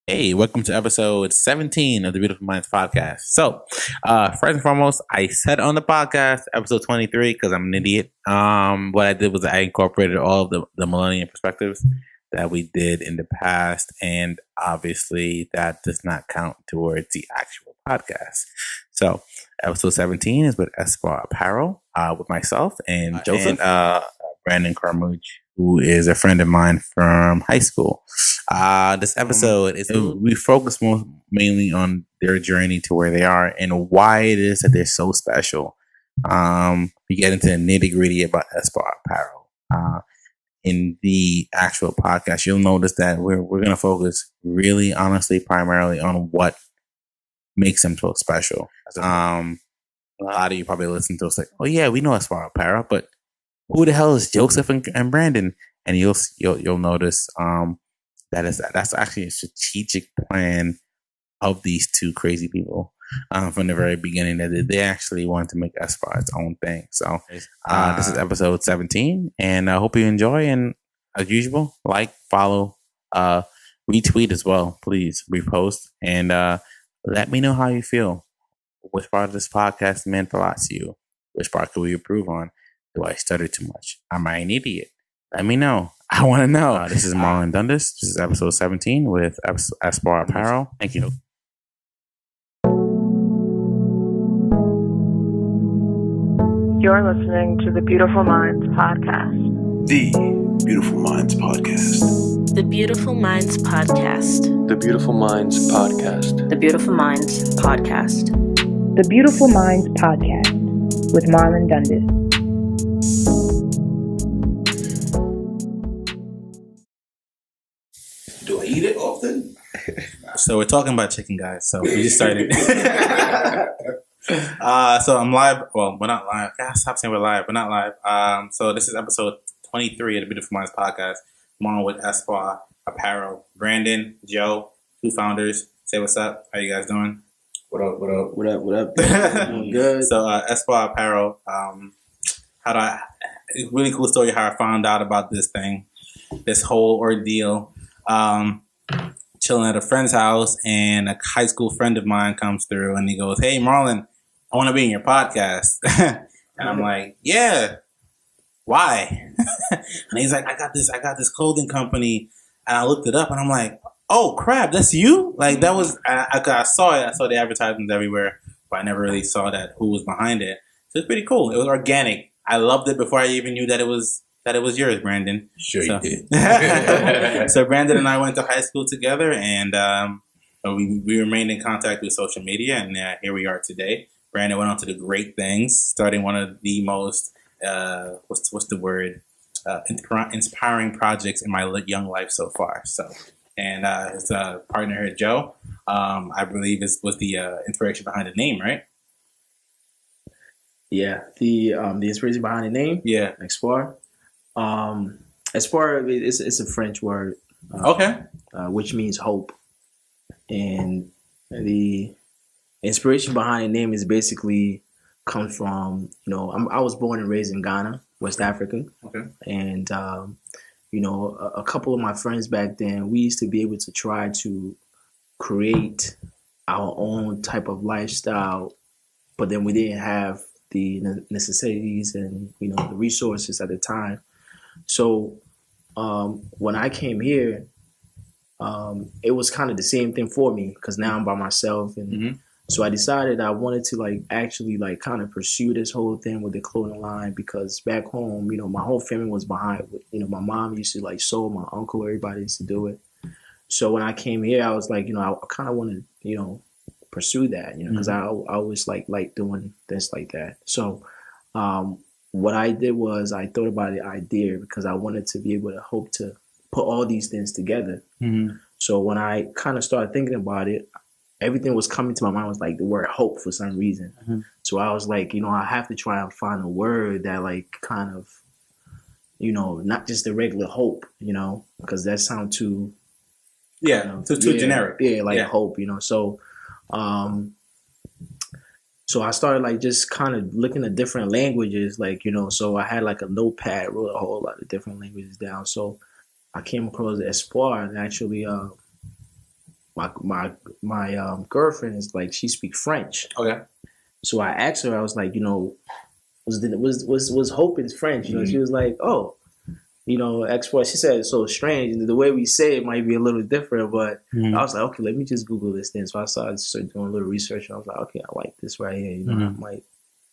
Hey, welcome to episode 17 of the Beautiful Minds podcast. So, first and foremost, I said on the podcast, episode 23, because I'm an idiot. What I did was I incorporated all of the millennium perspectives that we did in the past, and obviously that does not count towards the actual podcast. So, episode 17 is with Espoir Apparel, with myself and Joseph, and Brandon Carmouche, who is a friend of mine from high school. This episode is we focus mainly on their journey to where they are and why it is that they're so special. We get into the nitty gritty about Espoir Apparel. In the actual podcast, you'll notice that we're going to focus really, honestly, primarily on what makes them so special. A lot of you probably listen to us like, oh yeah, we know Espoir Apparel, but who the hell is Joseph and Brandon? And you'll notice that's actually a strategic plan of these two crazy people from the very beginning, that they actually wanted to make Espoir its own thing. So this is episode 17, and I hope you enjoy. And as usual, like, follow, retweet as well. Please repost and let me know how you feel. Which part of this podcast meant a lot to you? Which part could we improve on? Do I stutter too much? Am I an idiot? Let me know. I want to know. This is Marlon Dundas. This is episode 17 with Espoir Apparel. Thank you. You're listening to the Beautiful Minds podcast. The Beautiful Minds podcast. The Beautiful Minds podcast. The Beautiful Minds podcast. The Beautiful Minds podcast. The Beautiful Minds podcast with Marlon Dundas. Do I eat it often? So we're talking about chicken, guys. So we just started. So I'm live. Well, we're not live. God, stop saying we're live. We're not live. So this is episode 23 of the Beautiful Minds podcast. I'm on with Espoir Apparel. Brandon, Joe, two founders. Say what's up. How you guys doing? What up? What up? What up? What up? Good. So Espoir Apparel. Really cool story how I found out about this thing, this whole ordeal. Chilling at a friend's house, and a high school friend of mine comes through, and he goes, "Hey, Marlon, I want to be in your podcast." And I'm like, "Yeah, why?" And he's like, I got this clothing company, and I looked it up, and I'm like, "Oh crap, that's you!" Like that was I saw it. I saw the advertisements everywhere, but I never really saw that who was behind it. So it's pretty cool. It was organic. I loved it before I even knew that it was yours, Brandon. Sure So, you did. So Brandon and I went to high school together, and we remained in contact with social media, and here we are today. Brandon went on to do great things, starting one of the most what's the word, inspiring projects in my young life so far. So, and his partner here, Joe, I believe was the inspiration behind the name, right? Yeah, the inspiration behind the name. Yeah, Espoir. Espoir it's a French word. Okay. Which means hope, and the inspiration behind the name is basically comes from I was born and raised in Ghana, West Africa. Okay. And a couple of my friends back then, we used to be able to try to create our own type of lifestyle, but then we didn't have the necessities and the resources at the time. So when I came here, it was kind of the same thing for me, because now I'm by myself, and so I decided I wanted to actually kind of pursue this whole thing with the clothing line, because back home, my whole family was behind. My mom used to sew, my uncle, everybody used to do it. So when I came here, I was like, I kind of want to pursue that, because I always like doing things like that. So what I did was I thought about the idea, because I wanted to be able to hope to put all these things together. So when I kind of started thinking about it, everything was coming to my mind was like the word hope for some reason. So I was like, I have to try and find a word that kind of, not just the regular hope, because that sounds too, too generic. Yeah, hope, So so I started just kind of looking at different languages, so I had a notepad, wrote a whole lot of different languages down. So I came across Espoir, and actually my girlfriend is like, she speaks French. Okay. So I asked her, I was like, was Hope in French? She was like, oh, Espoir. She said it's so strange. The way we say it might be a little different, but I was like, okay, let me just Google this thing. So I started doing a little research. And I was like, okay, I like this right here. I might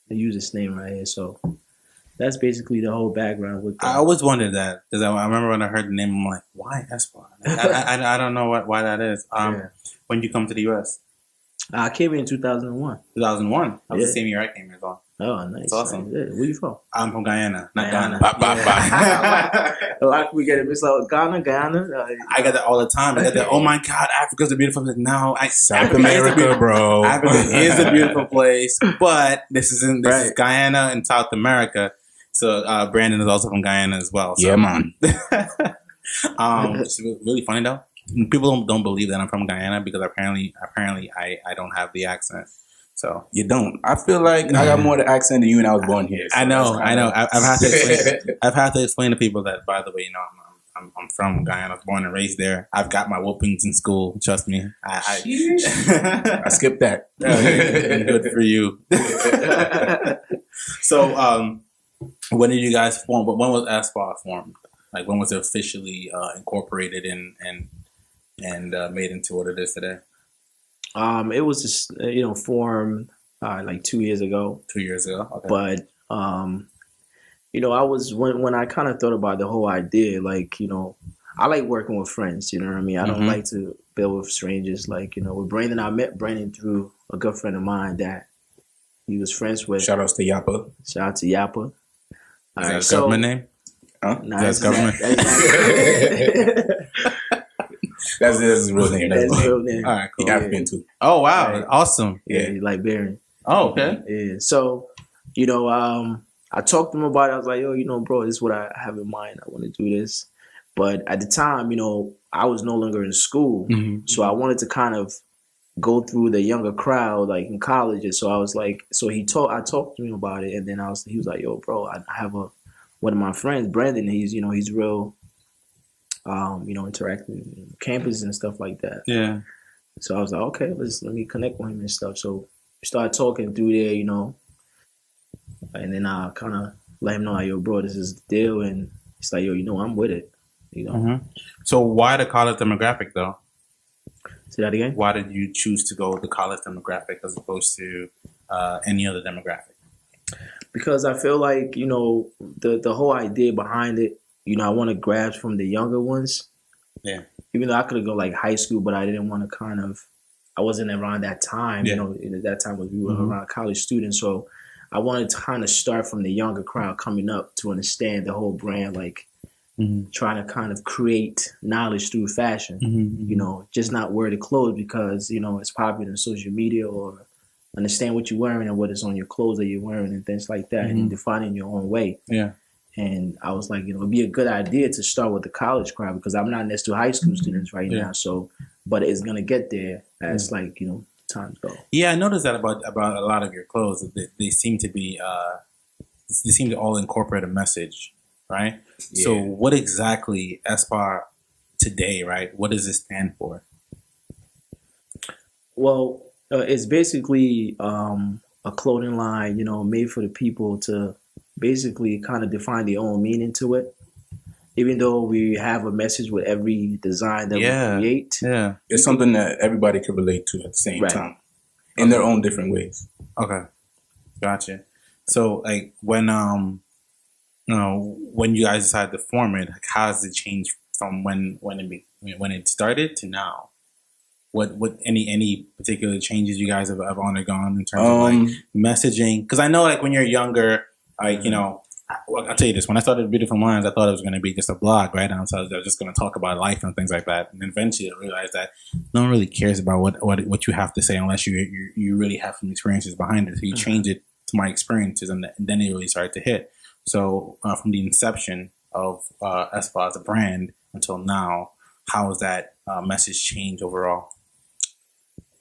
use this name right here. So that's basically the whole background with that. I always wondered that because I remember when I heard the name, I'm like, why Espoir? I don't know why that is. When did you come to the U.S.? I came in 2001. 2001. That was the same year I came here as well. Oh, nice. That's awesome. Nice. Yeah. Where you from? I'm from Guyana, not Ghana. A lot of people get it mixed up. Ghana. I get that all the time. I get that, oh my God, Africa's a beautiful place. No, South America, bro. Africa is a beautiful place, but this is Guyana and South America. So Brandon is also from Guyana as well. So. Yeah, man. It's really funny though. People don't believe that I'm from Guyana because apparently I don't have the accent. So you don't. I feel like I got more of the accent than you, and I was born here. So I know. I've had to explain. I've had to explain to people that, by the way, I'm from Guyana. I was born and raised there. I've got my whoopings in school. Trust me. I skipped that. Good for you. So, when did you guys form? But when was Espoir formed? Like, when was it officially incorporated and made into what it is today? It was just formed like 2 years ago. 2 years ago, okay. But I was when I kind of thought about the whole idea, like I like working with friends. You know what I mean? I don't like to build with strangers. Like with Brandon, I met Brandon through a good friend of mine that he was friends with. Shout out to Yappa. Shout out to Yappa. Is that his government name? Huh? Nah, that's government. That's his real name. That's his real name. All right, cool. African too. Oh wow, right. Awesome. Yeah, Liberian. Oh, okay. Yeah. So, I talked to him about it. I was like, yo, bro, this is what I have in mind. I want to do this. But at the time, I was no longer in school. So I wanted to kind of go through the younger crowd, like in college. And so I was like, I talked to him about it. And then he was like, yo, bro, I have one of my friends, Brandon, he's real, interacting on campus and stuff like that. Yeah. So I was like, okay, let me connect with him and stuff. So we started talking through there, and then I kind of let him know, like, yo, bro, this is the deal. And he's like, yo, I'm with it, So why the college demographic though? Say that again? Why did you choose to go with the college demographic as opposed to any other demographic? Because I feel like, the whole idea behind it, I want to grab from the younger ones. Yeah. Even though I could have gone like high school, but I didn't want to I wasn't around that time, yeah. That time was we were around college students. So I wanted to kind of start from the younger crowd coming up to understand the whole brand, like trying to kind of create knowledge through fashion, just not wear the clothes because, it's popular on social media, or understand what you're wearing and what is on your clothes that you're wearing and things like that, and defining your own way. Yeah. And I was like, it'd be a good idea to start with the college crowd because I'm not next to high school students right now. So, but it's going to get there as times go. Yeah, I noticed that about a lot of your clothes. They seem to be, they seem to all incorporate a message, right? Yeah. So what exactly Espoir today, right? What does it stand for? Well, it's basically a clothing line, made for the people to basically kind of define their own meaning to it. Even though we have a message with every design that we create. Yeah. It's something that everybody can relate to at the same time in their own different ways. Okay. Gotcha. So like when you guys decided to form it, like, how has it changed from when it started to now? What any particular changes you guys have undergone in terms of like messaging? Because I know like when you're younger, like I'll tell you this: when I started Beautiful Minds, I thought it was going to be just a blog, right? And so I was just going to talk about life and things like that. And eventually, I realized that no one really cares about what you have to say unless you really have some experiences behind it. So you change it to my experiences, and then it really started to hit. So from the inception of Espoir as a brand until now, how has that message changed overall?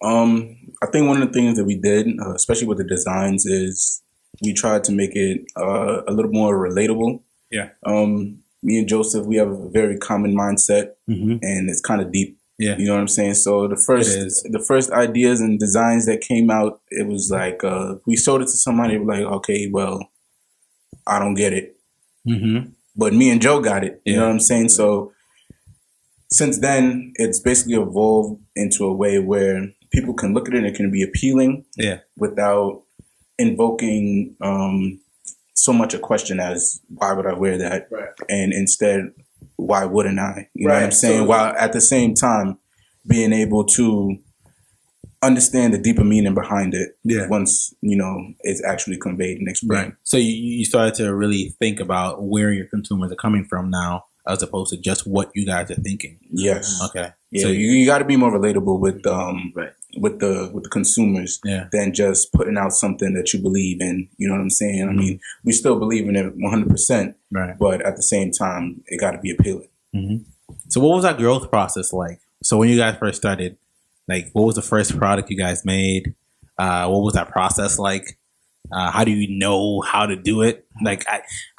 I think one of the things that we did, especially with the designs, is we tried to make it a little more relatable. Yeah. Me and Joseph, we have a very common mindset, and it's kind of deep. Yeah. You know what I'm saying? So the first ideas and designs that came out, it was like we showed it to somebody, they were like, okay, well, I don't get it. Mm-hmm. But me and Joe got it. You Yeah. know what I'm saying? So since then, it's basically evolved into a way where people can look at it and it can be appealing without invoking so much a question as, why would I wear that? Right. And instead, why wouldn't I? You know what I'm saying? So, while at the same time being able to understand the deeper meaning behind it once, it's actually conveyed and explained. Right. So you started to really think about where your consumers are coming from now, as opposed to just what you guys are thinking. Yes. Okay. Yeah. So you got to be more relatable with the consumers than just putting out something that you believe in. You know what I'm saying? Mm-hmm. I mean, we still believe in it 100%, but at the same time, it got to be appealing. Mm-hmm. So what was that growth process like? So when you guys first started, like, what was the first product you guys made? What was that process like? How do you know how to do it? Like,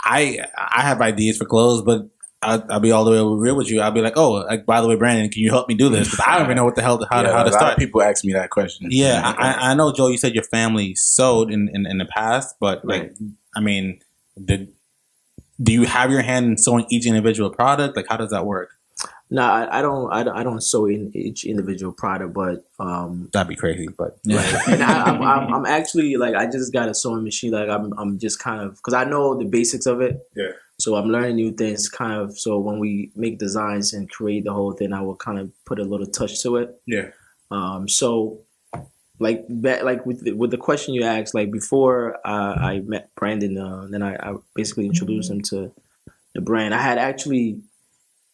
I have ideas for clothes, but I'll be all the way real with you. I'll be like, oh, like, by the way, Brandon, can you help me do this? Because I don't even know what the hell how to start. A lot of people ask me that question. Yeah, I know, Joe. You said your family sewed in the past, but like, I mean, do you have your hand in sewing each individual product? Like, how does that work? No, I don't sew in each individual product, but that'd be crazy. But right. And I'm actually like, I just got a sewing machine. Like I'm just kind of, because I know the basics of it. Yeah. So I'm learning new things, kind of. So when we make designs and create the whole thing, I will kind of put a little touch to it. Yeah. So like with the question you asked, like before I met Brandon, then I basically introduced him to the brand. I had actually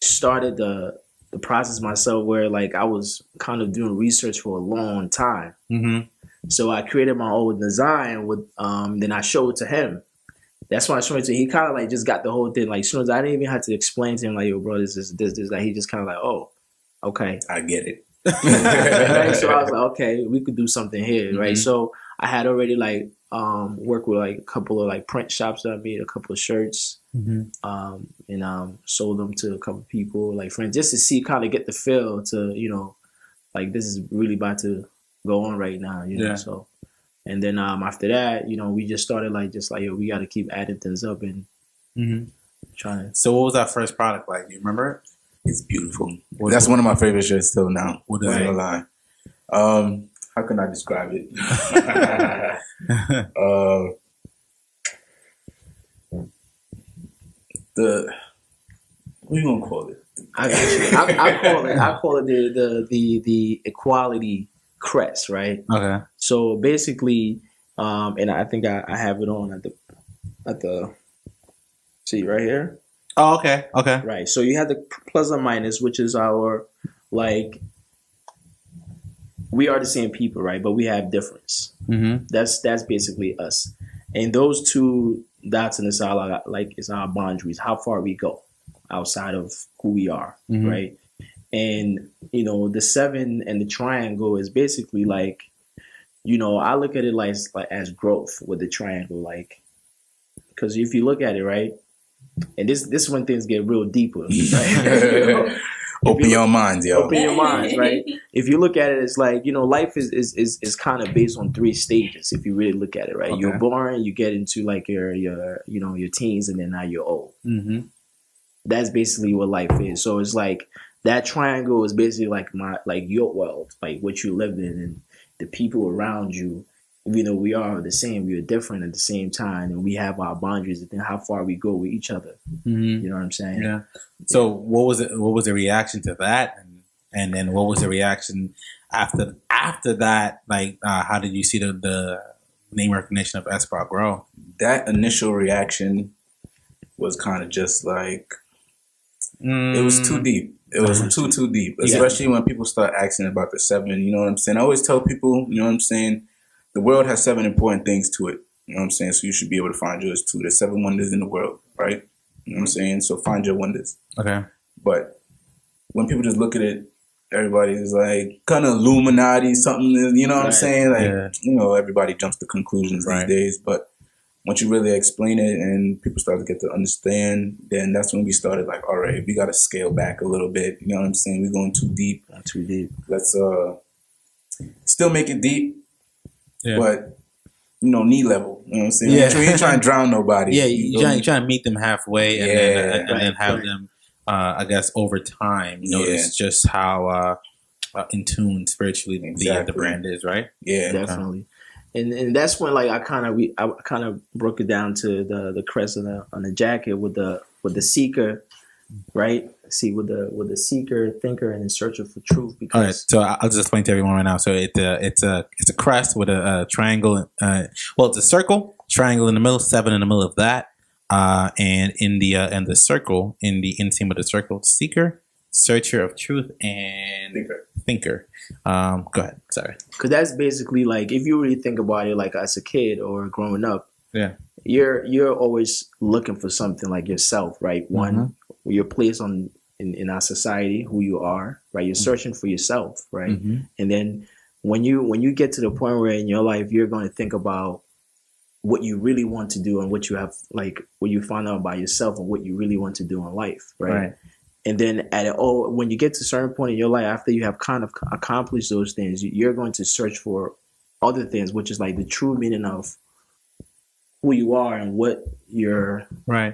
started the process myself, where like I was kind of doing research for a long time. Mm-hmm. So I created my own design with then I showed it to him. That's why I showed it to him. He kind of like just got the whole thing. Like, as soon as I didn't even have to explain to him, like, yo, bro, this. Like, he just kind of like, oh, okay. I get it. Right? So I was like, okay, we could do something here, Mm-hmm. right? So I had already like worked with like a couple of like print shops that I made a couple of shirts, and sold them to a couple of people, like friends, just to see, kind of get the feel to, like, this is really about to go on right now, you know. So. And then after that, we just started like, yo, we got to keep adding things up and trying to. So what was that first product like? Do you remember it? It's beautiful. That's one of my favorite shirts still now. What is it? Lie. How can I describe it? What are you gonna call it? I call it the equality crest, right? Okay. So basically, and I think I have it on at the see right here. Oh, okay. Okay. Right. So you have the plus and minus, which is our, like, we are the same people, right? But we have difference. Mm-hmm. That's basically us. And those two dots in the side, like, is our boundaries, how far we go outside of who we are, right? And, the 7 and the triangle is basically like, I look at it like as growth with the triangle, like, because if you look at it, right, and this is when things get real deeper, right? Open your minds, yo. Open your minds, right? If you look at it, it's like, life is kind of based on 3 stages. If you really look at it, right? Okay. You're born, you get into like your teens, and then now you're old. Mm-hmm. That's basically what life is. So it's like that triangle is basically like your world, like what you lived in, and the people around you. Even though we are the same, we are different at the same time, and we have our boundaries and how far we go with each other. Mm-hmm. You know what I'm saying? Yeah. So what was it? What was the reaction to that? And then what was the reaction after that? Like, how did you see the name recognition of Espoir grow? That initial reaction was kind of just like, it was too deep. It was too deep, especially when people start asking about the 7. You know what I'm saying? I always tell people, you know what I'm saying, the world has 7 important things to it. You know what I'm saying? So you should be able to find yours too. There's 7 wonders in the world, right? You know what I'm saying? So find your wonders. Okay. But when people just look at it, everybody's like, kind of Illuminati, something, you know what I'm saying? Like, everybody jumps to conclusions these days. But once you really explain it and people start to get to understand, then that's when we started like, all right, we got to scale back a little bit. You know what I'm saying? We're going too deep. Not too deep. Let's still make it deep, but knee level. You know what I'm saying? Yeah. You ain't trying to drown nobody. Yeah, you're trying to meet them halfway and then have them, I guess, over time notice just how in tune spiritually the brand is, right? Yeah, definitely. And that's when like I kind of broke it down to the crest on the jacket with the seeker, right? See, with the seeker, thinker, and the searcher for truth. Because all right, so I'll just explain to everyone right now. So it's a crest with a triangle. It's a circle, triangle in the middle, 7 in the middle of that, and in the circle, in the inseam of the circle, seeker, searcher of truth, and thinker. Go ahead. Sorry. Because that's basically like, if you really think about it, like as a kid or growing up, you're always looking for something like yourself, right? One, your place in our society, who you are, right? You're searching for yourself, right? And then when you get to the point where in your life you're going to think about what you really want to do and what you have, like what you find out about yourself and what you really want to do in life, right? And then when you get to a certain point in your life, after you have kind of accomplished those things, you're going to search for other things, which is like the true meaning of who you are and what you're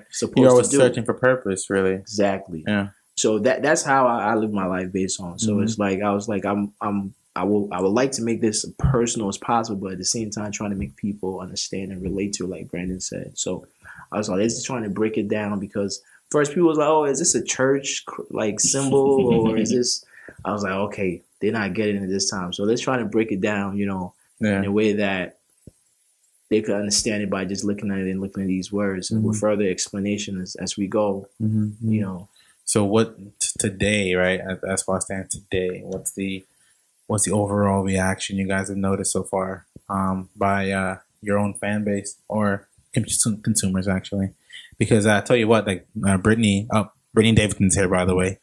supposed to do. You're always searching for purpose, really. Exactly. Yeah. So that's how I live my life based on. So it's like I was like I would like to make this as personal as possible, but at the same time trying to make people understand and relate to it, like Brandon said. So I was like, let's just trying to break it down, because first people was like, oh, is this a church like symbol or is this? I was like, okay, they're not getting it this time. So let's try to break it down, in a way that they could understand it by just looking at it and looking at these words and with further explanation as we go, So what today, right? As far as stand today, what's the overall reaction you guys have noticed so far by your own fan base or consumers, actually? Because I tell you what, like Brittany Davidson's here, by the way.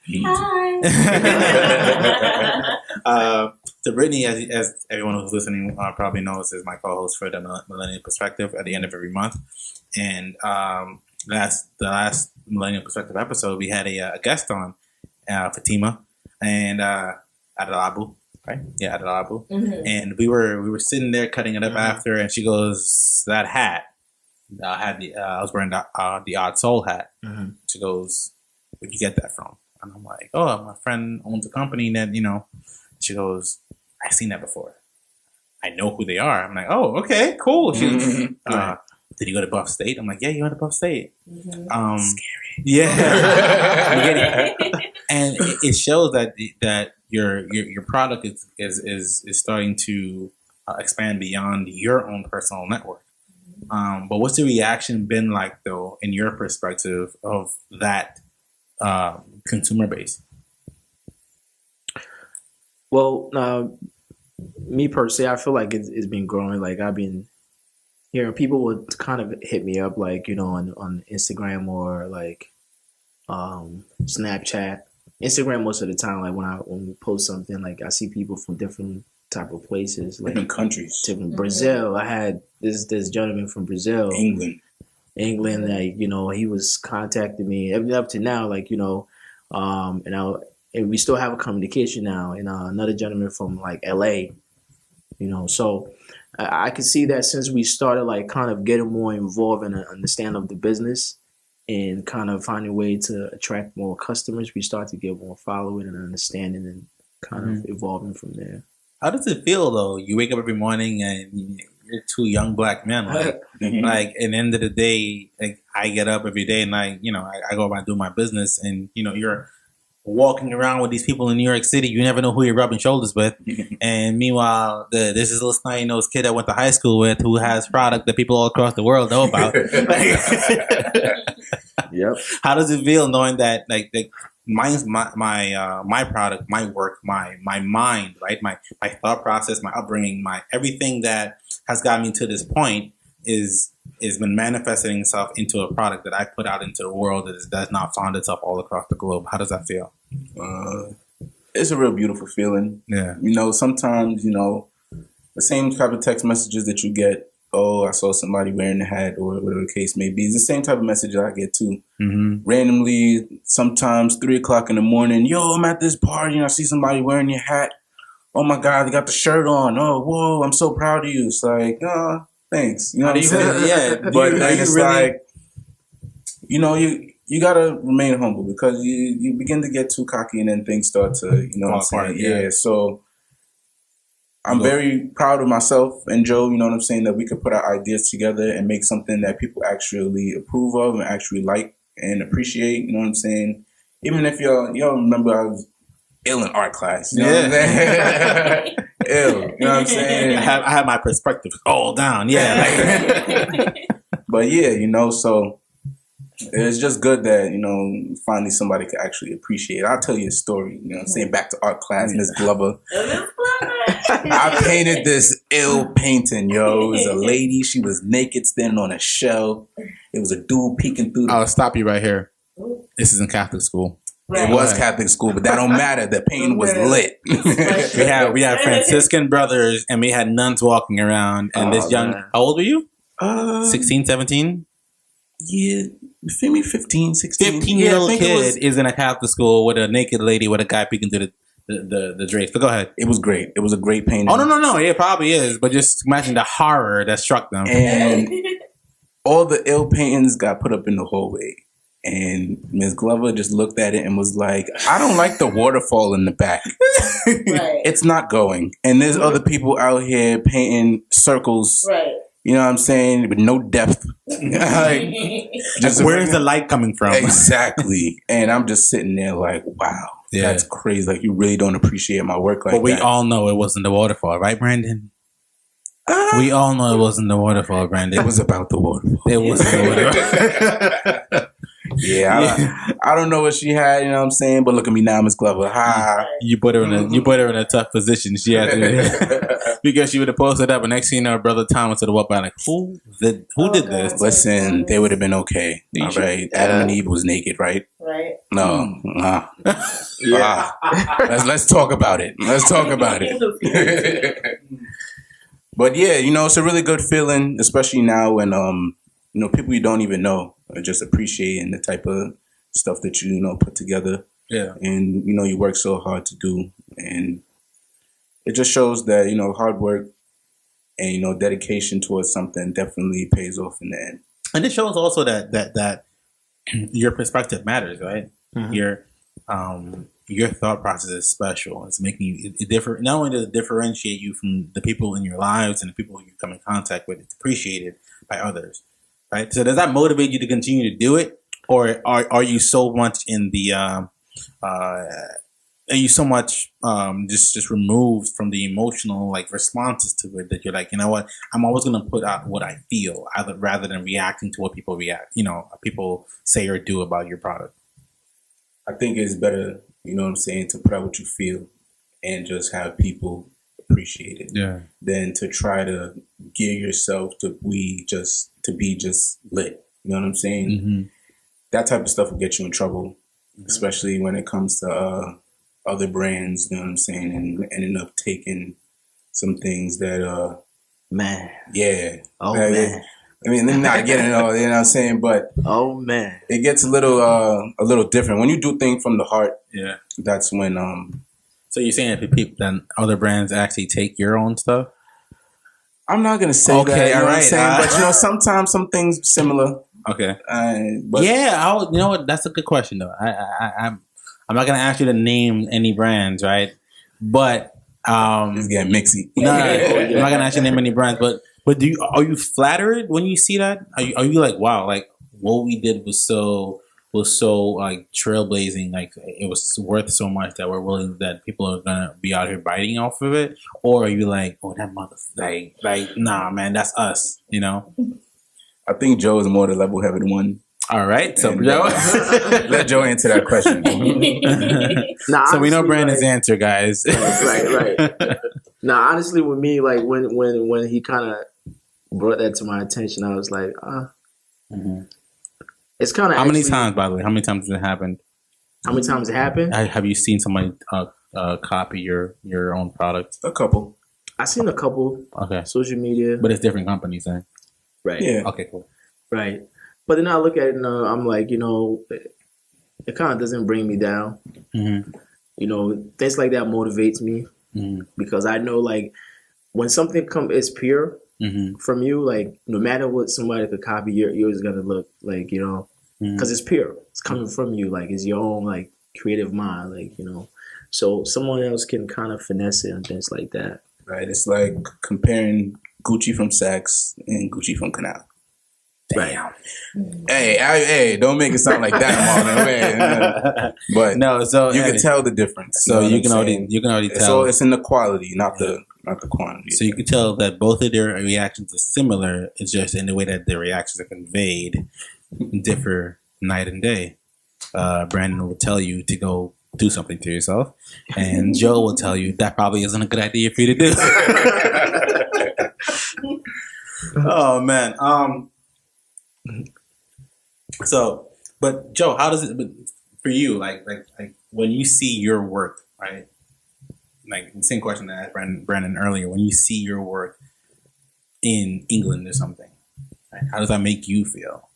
Hi. So Brittany, as everyone who's listening probably knows, is my co-host for the Millennial Perspective at the end of every month. And the last Millennial Perspective episode, we had a guest on, Fatima, and Adelabu, right? Yeah, Adelabu. And we were sitting there cutting it up after, and she goes, "That hat." I was wearing the Odd Soul hat. She goes, "Where'd you get that from?" And I'm like, "Oh, my friend owns a company that, She goes, "I've seen that before. I know who they are." I'm like, "Oh, okay, cool." She goes, "Did you go to Buff State?" I'm like, "Yeah, you went to Buff State." Scary. Yeah. And it shows that your product is starting to expand beyond your own personal network. But what's the reaction been like, though, in your perspective of that consumer base? Well, me personally, I feel like it's been growing. Like I've been hearing people would kind of hit me up, like on Instagram or like Snapchat. Instagram most of the time, like when we post something, like I see people from different type of places, like different countries. Different Brazil. I had this gentleman from Brazil, England. Like he was contacting me even up to now, like and we still have a communication now. And another gentleman from like LA, so I can see that since we started like kind of getting more involved in an understanding of the business and kind of finding a way to attract more customers, we start to get more following and understanding and kind of evolving from there. How does it feel, though? You wake up every morning and you're two young black men. Like, like at the end of the day, like I get up every day and I go about doing my business, and you're walking around with these people in New York City. You never know who you're rubbing shoulders with. And meanwhile, there's this little snotty-nosed kid I went to high school with who has product that people all across the world know about. Yep. How does it feel knowing that like my product, my work, my mind, right? My thought process, my upbringing, my everything that has got me to this point is been manifesting itself into a product that I put out into the world that does not found itself all across the globe. How does that feel? It's a real beautiful feeling. Yeah. Sometimes, the same type of text messages that you get oh, I saw somebody wearing a hat or whatever the case may be. It's the same type of message I get too. Mm-hmm. Randomly, sometimes 3 o'clock in the morning, yo, I'm at this party and I see somebody wearing your hat. Oh my God, they got the shirt on. Oh, whoa, I'm so proud of you. It's like, oh, thanks. You know what I'm saying? Yeah. But then it's like, you know, you gotta remain humble because you begin to get too cocky and then things start to, you know what I'm saying? Yeah. So I'm very proud of myself and Joe, you know what I'm saying, that we could put our ideas together and make something that people actually approve of and actually like and appreciate, you know what I'm saying? Even if y'all remember I was ill in art class. You know what I'm saying? Ill. You know what I'm saying? I have my perspective all down. Yeah. But yeah, you know, so it's just good that, you know, finally somebody could actually appreciate it. I'll tell you a story, you know what I'm saying? Back to art class, Miss Glover. I painted this ill painting, yo. It was a lady. She was naked standing on a shelf. It was a dude peeking through I'll stop you right here. This is in Catholic school. It was Catholic school, but that don't matter. The painting was lit. we had Franciscan brothers and we had nuns walking around and this young, how old were you? 16, 17? Yeah, you feel me? 15, 16. 15-year-old kid is in a Catholic school with a naked lady with a guy peeking through the drapes. But go ahead. It was great. It was a great painting. Oh, no. It probably is. But just imagine the horror that struck them. And all the ill paintings got put up in the hallway. And Ms. Glover just looked at it and was like, I don't like the waterfall in the back. Right. It's not going. And there's other people out here painting circles. Right. You know what I'm saying? With no depth. Like, just where's the light coming from? Exactly. And I'm just sitting there like, wow, that's crazy. Like, you really don't appreciate my work like that. But we all know it wasn't the waterfall, right, Brandon? We all know it wasn't the waterfall, Brandon. It was about the waterfall. It wasn't the waterfall. I don't know what she had, you know what I'm saying? But look at me now, Miss Glover. Ha. You put her in a tough position. She had to because she would have posted up, and next thing you know, her brother Thomas would have walked by like, who did this? Listen, they would have been okay. All right. Adam and Eve was naked, right? Right. No. Let's talk about it. But yeah, you know, it's a really good feeling, especially now when you know, people you don't even know are just appreciating the type of stuff that you know put together. Yeah. And you know, you work so hard to do, and it just shows that, you know, hard work and, you know, dedication towards something definitely pays off in the end. And it shows also that your perspective matters, right? Mm-hmm. Your thought process is special. It's making it different. Not only does it differentiate you from the people in your lives and the people you come in contact with, it's appreciated by others, right? So does that motivate you to continue to do it, or are you so much in the are you so much just removed from the emotional like responses to it that you're like, you know what, I'm always gonna put out what I feel rather than reacting to what people people say or do about your product? I think it's better, you know what I'm saying, to put out what you feel and just have people appreciate it, than to try to gear yourself to be just lit. You know what I'm saying? Mm-hmm. That type of stuff will get you in trouble, especially when it comes to other brands. You know what I'm saying? And ending up taking some things that man. I mean, they're not getting it all, you know what I'm saying? But it gets a little different. When you do things from the heart, that's when So you're saying that people then other brands actually take your own stuff? I'm not gonna say that, you know what I'm saying? But you know, sometimes some things similar. Okay. But you know what? That's a good question though. I'm not gonna ask you to name any brands, right? But it's getting mixy. No, I'm not gonna ask you to name any brands, but are you flattered when you see that? Are you like, wow, like what we did was so like trailblazing, like it was worth so much that we're willing that people are gonna be out here biting off of it? Or are you like, oh, that mother, like nah, man, that's us, you know? I think Joe is more the level-headed one. All right, so Joe, let Joe answer that question. So we know Brandon's answer, guys. Right. Now, honestly, with me, like when he kind of brought that to my attention, I was like, It's kind of. How many times, by the way? How many times has it happened? How many times it happened? Have you seen somebody copy your own product? A couple. I seen a couple Okay. social media. But it's different companies then. Right. Yeah. Okay, cool. Right. But then I look at it and I'm like, you know, it kind of doesn't bring me down. Mm-hmm. You know, things like that motivates me because I know like when something is pure from you, like no matter what somebody could copy, yours gonna look like, you know, because it's pure. It's coming from you, like it's your own like creative mind, like, you know. So someone else can kind of finesse it and things like that. Right. It's like comparing Gucci from Saks and Gucci from Canal. Damn. Hey, don't make it sound like that, Marvin. But no, so you can tell the difference. So you know can what I'm already saying? tell. So it's in the quality, not the quantity. So you can tell that both of their reactions are similar. It's just in the way that their reactions are conveyed differ night and day. Brandon will tell you to go do something to yourself, and Joe will tell you that probably isn't a good idea for you to do. Oh man. So, but Joe, how does it for you? Like when you see your work, right? Like the same question that I asked Brandon earlier. When you see your work in England or something, right, how does that make you feel?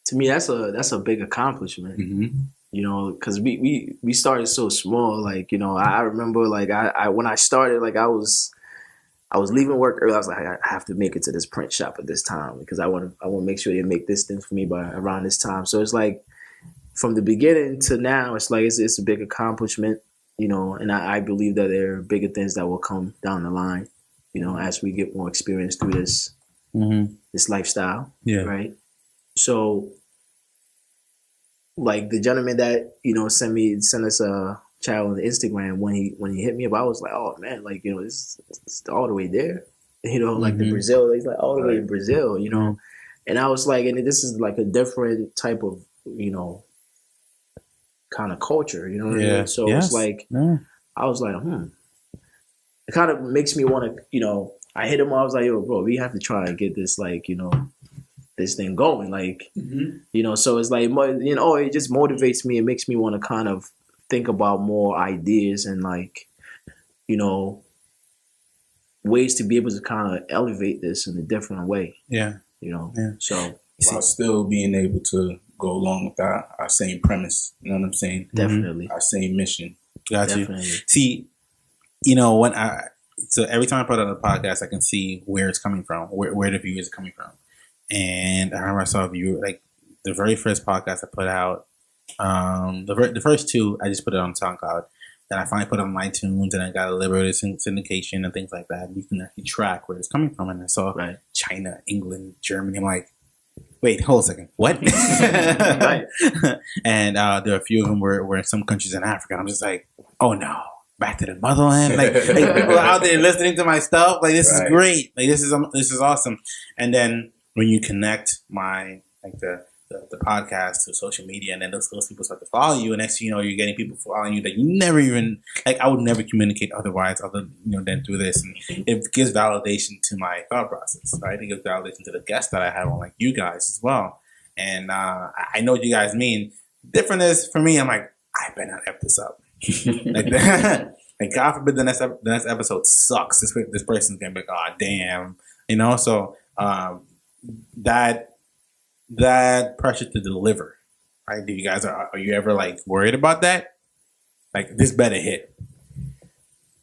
To me, that's a big accomplishment. You know, because we started so small. Like, you know, I remember like I when I started, like I was leaving work early. I was like, I have to make it to this print shop at this time because I want to make sure they make this thing for me by around this time. So it's like from the beginning to now, it's like it's a big accomplishment, you know. And I believe that there are bigger things that will come down the line, you know, as we get more experience through this this lifestyle. Yeah. Right. So, like the gentleman that, you know, sent us a child on Instagram when he hit me up, I was like, oh man, like, you know, it's all the way there, you know, like the Brazil, he's like all the way in Brazil, you know, and I was like, and this is like a different type of, you know, kind of culture, you know what I mean? So it's like, I was like, it kind of makes me want to, you know, I hit him, I was like, yo, bro, we have to try and get this, like, you know, this thing going, like, you know, so it's like, you know, it just motivates me. It makes me want to kind of think about more ideas and like, you know, ways to be able to kind of elevate this in a different way. Yeah. You know, so. While still being able to go along with our same premise. You know what I'm saying? Definitely. Our same mission. Got you. See, you know, so every time I put out a podcast, I can see where it's coming from, where the viewers are coming from. And I remember I saw a view, like the very first podcast I put out, the first two, I just put it on SoundCloud. Then I finally put it on iTunes and I got a limited syndication and things like that. You can actually track where it's coming from. And I saw China, England, Germany. I'm like, wait, hold a second. What? And there are a few of them were in some countries in Africa. I'm just like, oh no. Back to the motherland, like people out there listening to my stuff. Like this is great. Like this is awesome. And then when you connect the podcast to social media, and then those people start to follow you, and next thing you know, you're getting people following you that you never even like. I would never communicate otherwise, than through this, and it gives validation to my thought process, right? It gives validation to the guests that I have on, like you guys as well. And I know what you guys mean. Different is for me. I'm like, I better not F this up. Like that. Like God forbid the next episode sucks. This person's gonna be like, oh damn, you know. So that pressure to deliver, right? Do you guys are you ever like worried about that? Like this better hit.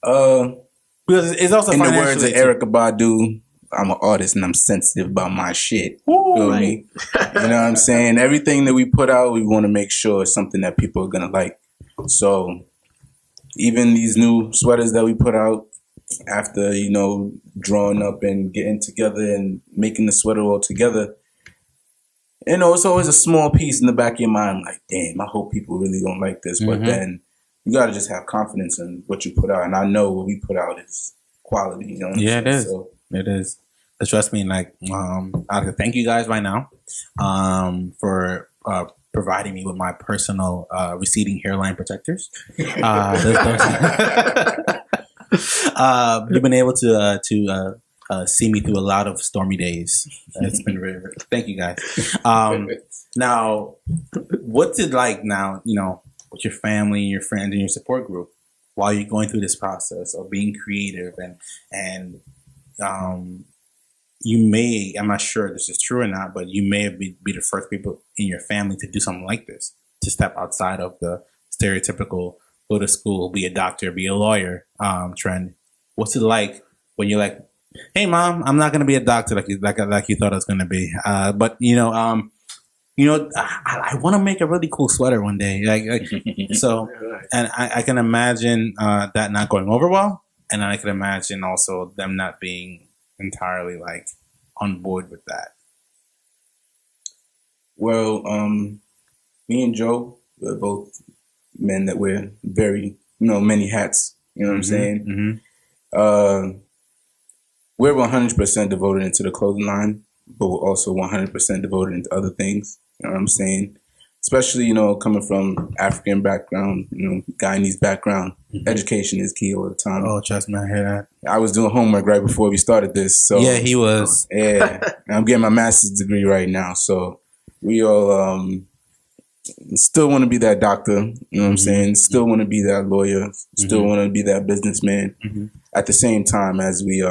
Because it's also in the words of Erykah Badu, I'm an artist and I'm sensitive about my shit. Feel me? You know what I'm saying? Everything that we put out, we want to make sure it's something that people are gonna like. So even these new sweaters that we put out, after, you know, drawing up and getting together and making the sweater all together, you know, it's always a small piece in the back of your mind, like, damn, I hope people really don't like this. But then you got to just have confidence in what you put out. And I know what we put out is quality, you know what I'm saying? It is. So, it is. But trust me, like, I thank you guys right now for providing me with my personal receding hairline protectors. You've been able to see me through a lot of stormy days. It's been very, very, thank you guys. Now, what's it like now, you know, with your family, your friends, and your support group? while you're going through this process of being creative and you may, I'm not sure if this is true or not, but you may be the first people in your family to do something like this, to step outside of the stereotypical go to school, be a doctor, be a lawyer trend. What's it like when you're like, hey mom, I'm not gonna be a doctor like you thought I was gonna be, but I want to make a really cool sweater one day, like so, and I can imagine that not going over well, and I can imagine also them not being entirely like on board with that. Well, me and Joe, we're both men that wear very, many hats. You know what I'm saying? Mm-hmm. We're 100% devoted into the clothing line, but we're also 100% devoted into other things. You know what I'm saying? Especially, coming from African background, Guyanese background, education is key all the time. Oh, trust me, I hear that. I was doing homework right before we started this. So yeah, he was. Yeah, I'm getting my master's degree right now. So we all still want to be that doctor. You know what I'm saying? Still want to be that lawyer. Still want to be that businessman. At the same time as we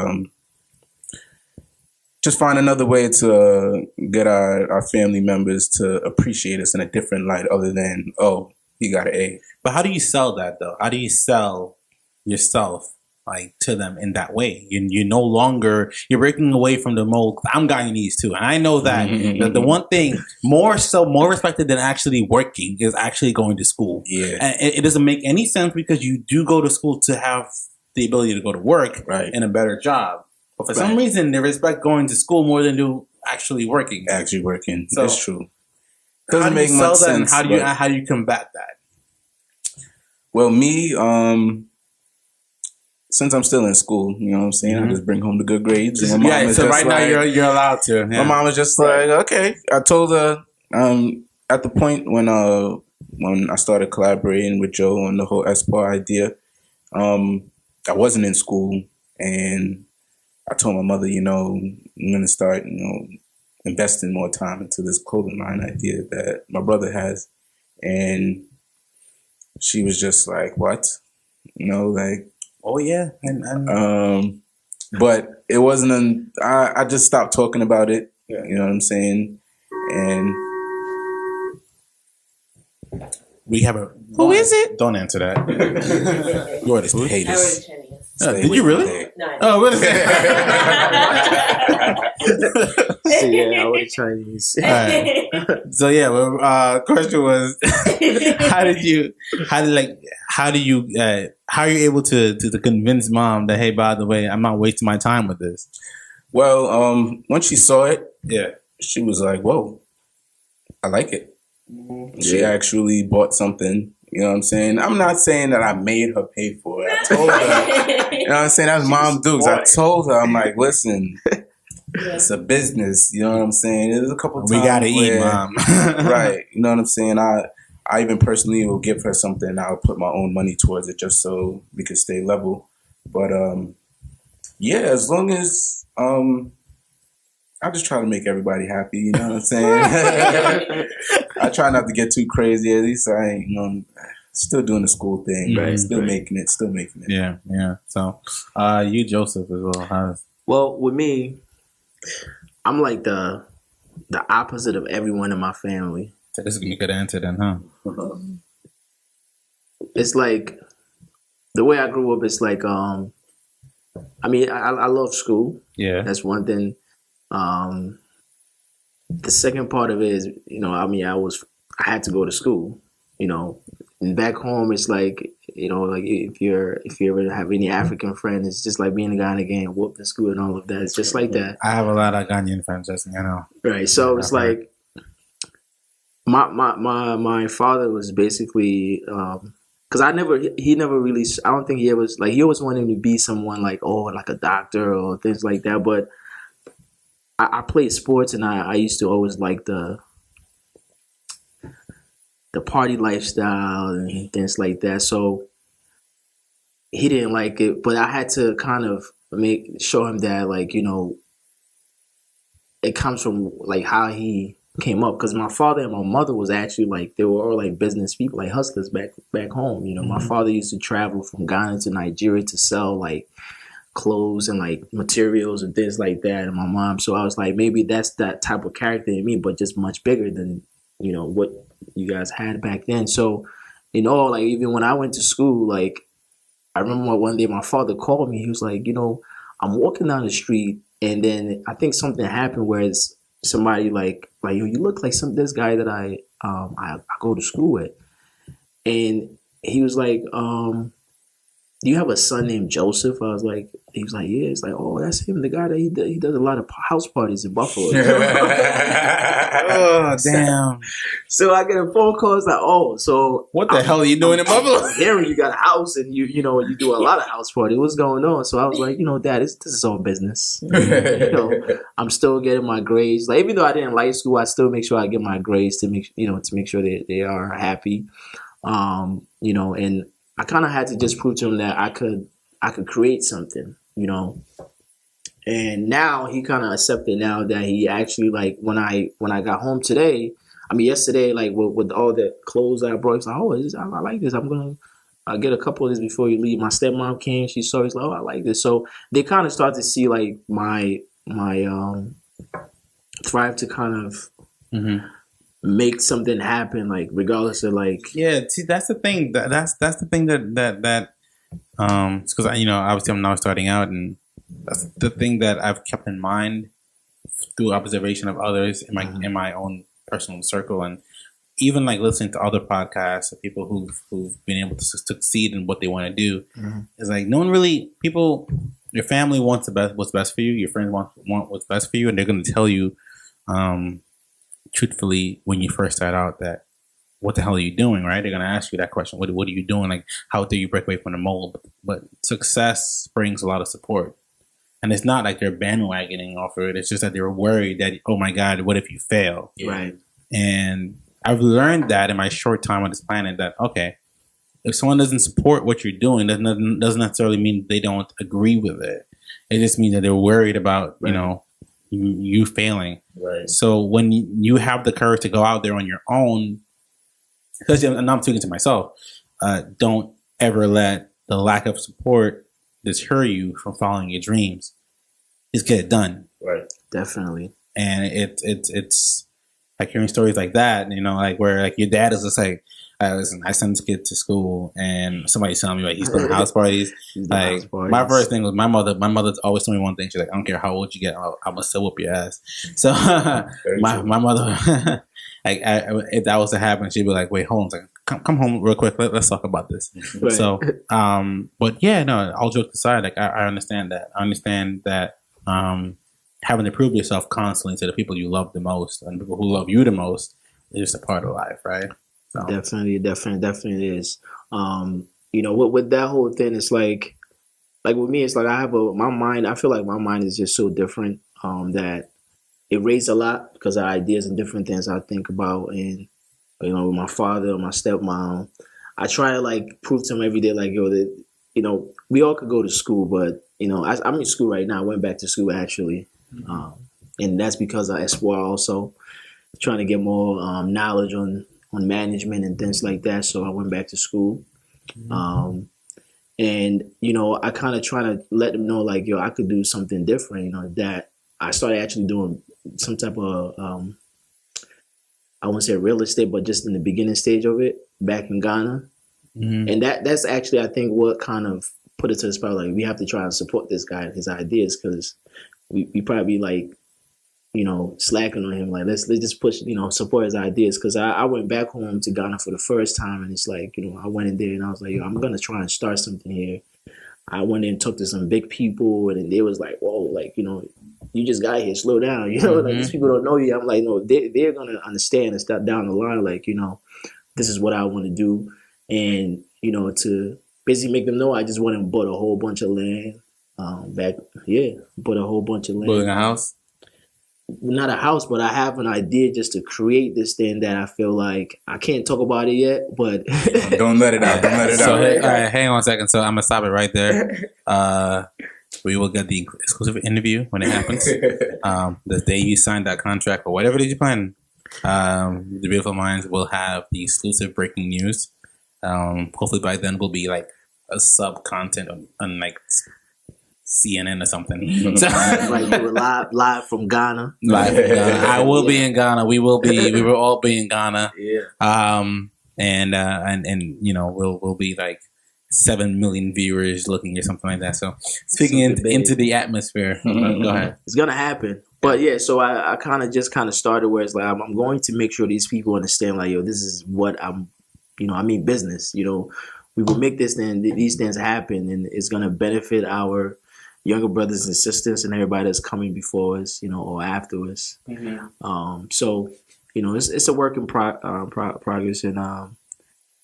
just find another way to get our family members to appreciate us in a different light other than, oh, he got an A. But how do you sell that though? How do you sell yourself like to them in that way? You no longer, you're breaking away from the mold. I'm Guyanese too, and I know that the one thing more respected than actually working is actually going to school. Yeah, and it doesn't make any sense because you do go to school to have the ability to go to work and a better job. But for some reason, they respect going to school more than do actually working. So, it's true. Doesn't make much sense. How do you combat that? Well, me, since I'm still in school, you know what I'm saying, I just bring home the good grades. And my mom is so just right now you're allowed to. Yeah. My mom was just like, okay. I told her at the point when I started collaborating with Joe on the whole Espoir idea, I wasn't in school, and I told my mother, I'm going to start, investing more time into this clothing line idea that my brother has. And she was just like, what? Oh, yeah. But it wasn't, I just stopped talking about it. Yeah. You know what I'm saying? And we have a... Who is it? Don't answer that. You already hate us. Did you really? No. Oh, what is it? So, yeah, I was Chinese. All right. So yeah, question was, how are you able to convince mom that, hey, by the way, I'm not wasting my time with this? Well, once she saw it, she was like, whoa, I like it. She actually bought something. You know what I'm saying? I'm not saying that I made her pay for it. I told her. You know what I'm saying? That's mom dudes. I told her, I'm like, listen, it's a business. You know what I'm saying? There's a couple times we gotta eat, mom. Right. You know what I'm saying? I even personally will give her something. I'll put my own money towards it just so we could stay level. But as long as I just try to make everybody happy. You know what I'm saying? I try not to get too crazy. At least I ain't, still doing the school thing, right? Still making it. Yeah. So, you, Joseph, as well. Well, with me, I'm like the opposite of everyone in my family. So this is gonna be a good answer then, huh? It's like the way I grew up. It's like, I love school. Yeah, that's one thing. The second part of it is, I had to go to school, and back home it's like, like if you ever have any African friends, it's just like being a guy again, whooped in school and all of that. It's just like that. I have a lot of Ghanaian friends, just Right. So it's like my father was basically, because I don't think he ever was like, he always wanted him to be someone like, like a doctor or things like that, but I played sports, and I used to always like the party lifestyle and things like that. So he didn't like it, but I had to kind of show him that, like, it comes from like how he came up, because my father and my mother was actually like, they were all like business people, like hustlers back home. You know, my father used to travel from Ghana to Nigeria to sell like clothes and like materials and things like that. And my mom, so I was like, maybe that's that type of character in me, but just much bigger than, you know, what you guys had back then. So, you know, like even when I went to school, like I remember one day my father called me. He was like, you know, I'm walking down the street, and then I think something happened where it's somebody like you look like this guy that I go to school with. And he was like, do you have a son named Joseph? I was like, he was like, yeah. It's like, oh, that's him, the guy that he does a lot of house parties in Buffalo. Oh, damn. So I get a phone call. It's like, oh, so what the hell are you doing in Buffalo? Hearing you got a house and you know you do a lot of house parties. What's going on? So I was like, you know, Dad, this is all business. You know, I'm still getting my grades. Like, even though I didn't like school, I still make sure I get my grades to make sure they are happy. You know, and I kind of had to just prove to him that I could create something, you know. And now he kind of accepted now that he actually, like, when I got home yesterday, like with all the clothes that I brought, he's like, oh, I like this. I'm going to get a couple of this before you leave. My stepmom came. She saw it. He's like, oh, I like this. So they kind of start to see, like, my thrive to kind of make something happen, like, regardless of, like... Yeah, see, that's the thing. That's the thing that because, you know, obviously I'm now starting out, and that's the thing that I've kept in mind through observation of others in my own personal circle, and even like listening to other podcasts of people who've been able to succeed in what they want to do. It's like no one really your family wants what's best for you, your friends want what's best for you, and they're going to tell you truthfully when you first start out that what the hell are you doing, right? They're going to ask you that question. What are you doing? Like, how do you break away from the mold? But success brings a lot of support. And it's not like they're bandwagoning off of it. It's just that they're worried that, oh my God, what if you fail? Right. And I've learned that in my short time on this planet that, okay, if someone doesn't support what you're doing, doesn't necessarily mean they don't agree with it. It just means that they're worried about, you know, you failing. Right. So when you have the courage to go out there on your own, because I'm speaking to myself, don't ever let the lack of support deter you from following your dreams. Just get it done. Right. Definitely. And it's like hearing stories like that, you know, like where like your dad is just like, listen, I sent this kid to school and somebody's telling me like he's throwing house parties. Like my first thing was my mother's always told me one thing. She's like, I don't care how old you get, I'm gonna still whoop your ass. So my mother, like if that was to happen, she'd be like, wait, hold on a second, come home real quick. Let's talk about this. Right. So, but yeah, no, all jokes aside, like I understand that. I understand that having to prove yourself constantly to the people you love the most and people who love you the most is just a part of life, right? So. Definitely is. You know, with that whole thing, it's like with me, it's like I feel like my mind is just so different that it raised a lot because of ideas and different things I think about. And, you know, with my father, my stepmom, I try to like prove to them every day, like, yo, that, you know, we all could go to school, but, you know, I'm in school right now. I went back to school actually. And that's because of Espoir also trying to get more knowledge on management and things like that. So I went back to school. And, you know, I kind of try to let them know, like, yo, I could do something different, you know, that I started actually doing some type of, I won't say real estate, but just in the beginning stage of it back in Ghana. And that's actually, I think, what kind of put it to the spot. Like, we have to try and support this guy and his ideas because we probably like, you know, slacking on him. Like, let's just push, you know, support his ideas. Because I went back home to Ghana for the first time, and it's like, you know, I went in there and I was like, yo, I'm gonna try and start something here. I went in and talked to some big people, and they was like, whoa, like, you know, you just got here, slow down, you know, like these people don't know you. I'm like, no, they're gonna understand and step down the line, like, you know, this is what I want to do, and, you know, to basically make them know I just went and bought a whole bunch of land. Bought a whole bunch of land. Building a house? Not a house, but I have an idea just to create this thing that I feel like I can't talk about it yet, but don't let it out. Don't let it out. All right, hang on a second. So I'm gonna stop it right there. We will get the exclusive interview when it happens. The day you sign that contract or whatever it is you plan. The Beautiful Minds will have the exclusive breaking news. Hopefully by then will be like a sub content on like CNN or something. So, Like we're live from Ghana. live from Ghana. I will be in Ghana. We will all be in Ghana. Yeah. And you know we'll be like 7 million viewers looking or something like that. So speaking into the atmosphere, go ahead. It's gonna happen. But yeah, so I kind of started where it's like I'm going to make sure these people understand like, yo, this is what I'm, you know, I mean business. You know, we will make these things happen, and it's gonna benefit our younger brothers and sisters and everybody that's coming before us, you know, or after us. So, you know, it's a work in progress, and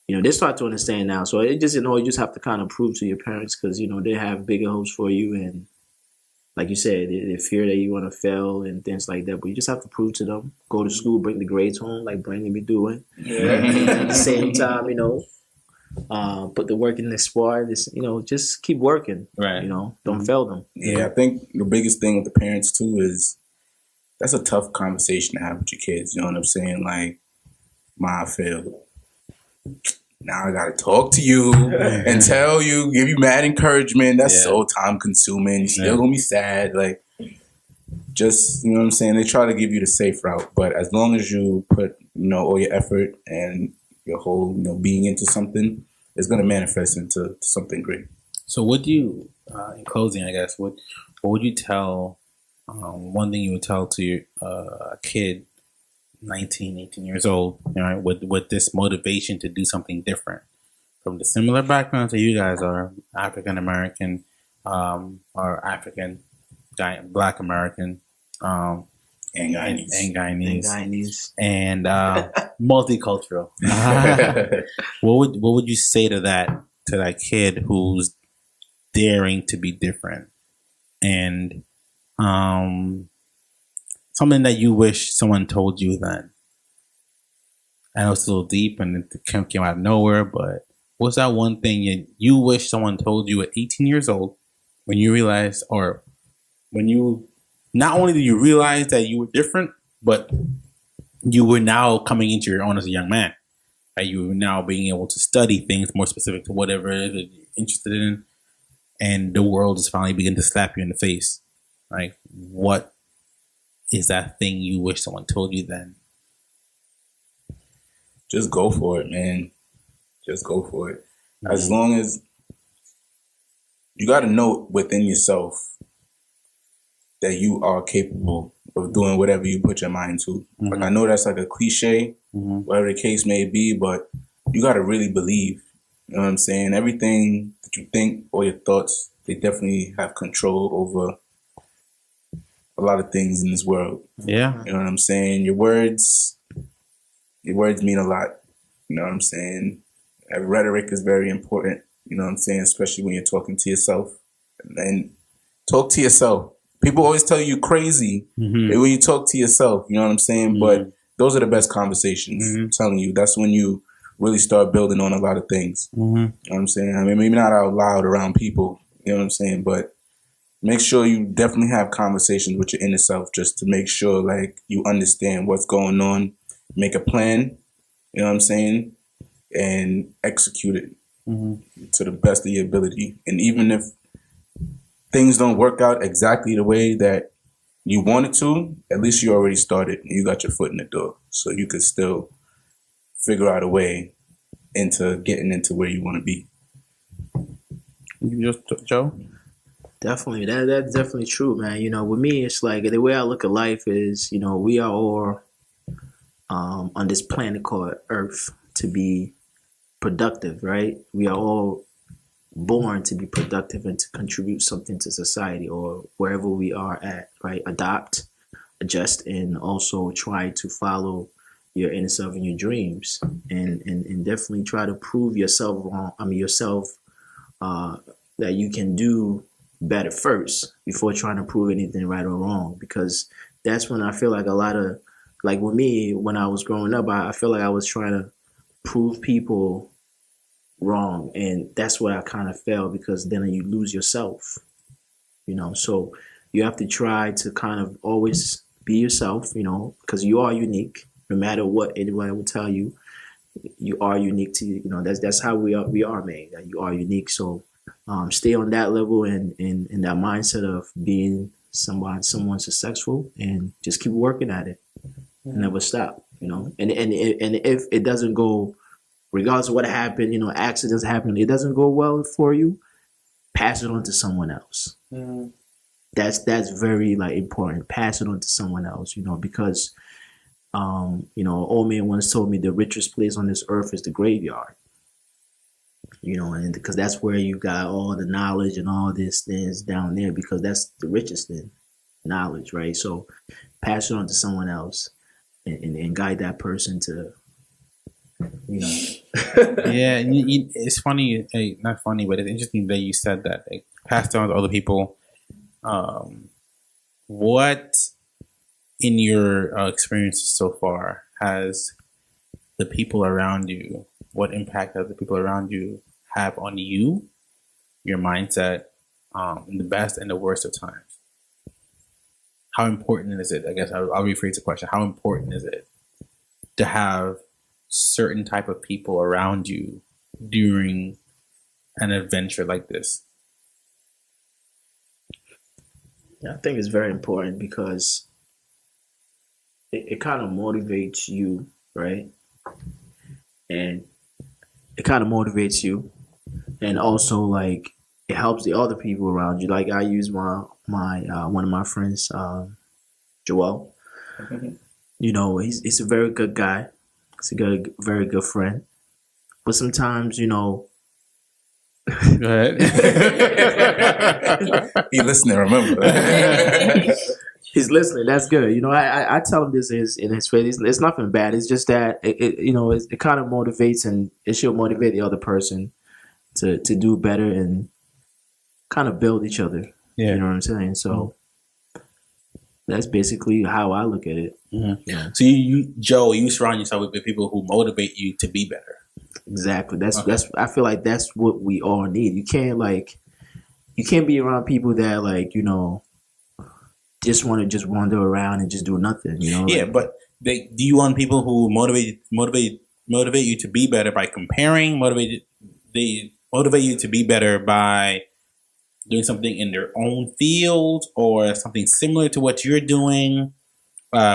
you know, they start to understand now. So it just, you know, you just have to kind of prove to your parents because, you know, they have bigger hopes for you, and like you said, they fear that you want to fail and things like that. But you just have to prove to them. Go to school, bring the grades home, like Brandon be doing. And at the same time, you know, put the work in the Espoir. You know, just keep working. Right. You know, don't fail them. Yeah, I think the biggest thing with the parents too is that's a tough conversation to have with your kids. You know what I'm saying? Like, Ma, I failed. Now I gotta talk to you and tell you, give you mad encouragement. That's so time consuming. You're still gonna be sad. Like, just, you know what I'm saying? They try to give you the safe route, but as long as you put, you know, all your effort and your whole, you know, being into something, it's gonna manifest into something great. So would you, in closing, I guess, what would you tell? One thing you would tell to your a kid, 19, 18 years old, you know, with this motivation to do something different from the similar backgrounds that you guys are, African American, or African, Black American, And Guyanese. and multicultural. What would you say to that kid who's daring to be different, and something that you wish someone told you then? I know it's a little deep and it came out of nowhere, but what's that one thing you wish someone told you at 18 years old when you realized, or when you, not only did you realize that you were different, but you were now coming into your own as a young man, right? You were now being able to study things more specific to whatever it is that you're interested in, and the world is finally beginning to slap you in the face. Like, what is that thing you wish someone told you then? Just go for it, man. Just go for it. As long as you got to know within yourself that you are capable of doing whatever you put your mind to. Like, I know that's like a cliche, whatever the case may be, but you got to really believe. You know what I'm saying? Everything that you think or your thoughts, they definitely have control over a lot of things in this world. Yeah. You know what I'm saying? Your words mean a lot. You know what I'm saying? Rhetoric is very important. You know what I'm saying? Especially when you're talking to yourself. And talk to yourself. People always tell you crazy when you talk to yourself. You know what I'm saying? But those are the best conversations. I'm telling you, that's when you really start building on a lot of things. You know what I'm saying? I mean, maybe not out loud around people. You know what I'm saying? But make sure you definitely have conversations with your inner self just to make sure, like, you understand what's going on. Make a plan, you know what I'm saying, and execute it to the best of your ability. And even if things don't work out exactly the way that you wanted to, at least you already started and you got your foot in the door. So you could still figure out a way into getting into where you want to be. You just, Joe? Definitely. That's definitely true, man. You know, with me, it's like the way I look at life is, you know, we are all on this planet called Earth to be productive, right? We are all born to be productive and to contribute something to society or wherever we are at, right? Adopt, adjust, and also try to follow your inner self and your dreams, and definitely try to prove yourself wrong. I mean, yourself that you can do better first before trying to prove anything right or wrong. Because that's when I feel like a lot of, like with me, when I was growing up, I feel like I was trying to prove people wrong. And that's where I kind of failed, because then you lose yourself, you know. So you have to try to kind of always be yourself, you know, because you are unique. no matter what anyone will tell you, you are unique to you know that's how we are made. That you are unique. So stay on that level and in that mindset of being someone successful, and just keep working at it. Never stop. You know, and if it doesn't go, regardless of what happened, you know, accidents happen, it doesn't go well for you, pass it on to someone else. That's very like important. Pass it on to someone else, you know, because you know, an old man once told me the richest place on this earth is the graveyard. You know, and because that's where you got all the knowledge and all these things down there, because that's the richest thing, knowledge, right? So pass it on to someone else and guide that person to, you know. Yeah, it's funny, not funny, but it's interesting that you said that. Like, passed on to other people. What in your experiences so far has the people around you? What impact have the people around you have on you, your mindset, in the best and the worst of times? How important is it? I guess I'll rephrase the question. How important is it to have certain type of people around you during an adventure like this? Yeah, I think it's very important because it kind of motivates you, right? And it kind of motivates you, and also like it helps the other people around you. Like I use my one of my friends, Joel. You know, he's a very good guy. He's a very good friend. But sometimes, you know. Go ahead. He listening, remember. He's listening. That's good. You know, I tell him this in his face. It's nothing bad. It's just that it kind of motivates, and it should motivate the other person to do better and kind of build each other. Yeah. You know what I'm saying? So that's basically how I look at it. Mm-hmm. Yeah. So Joe, you surround yourself with people who motivate you to be better. Exactly. That's I feel like that's what we all need. You can't be around people that like, you know, just want to just wander around and just do nothing, you know? Yeah, like, but do you want people who motivate you to be better by comparing? They motivate you to be better by doing something in their own field or something similar to what you're doing?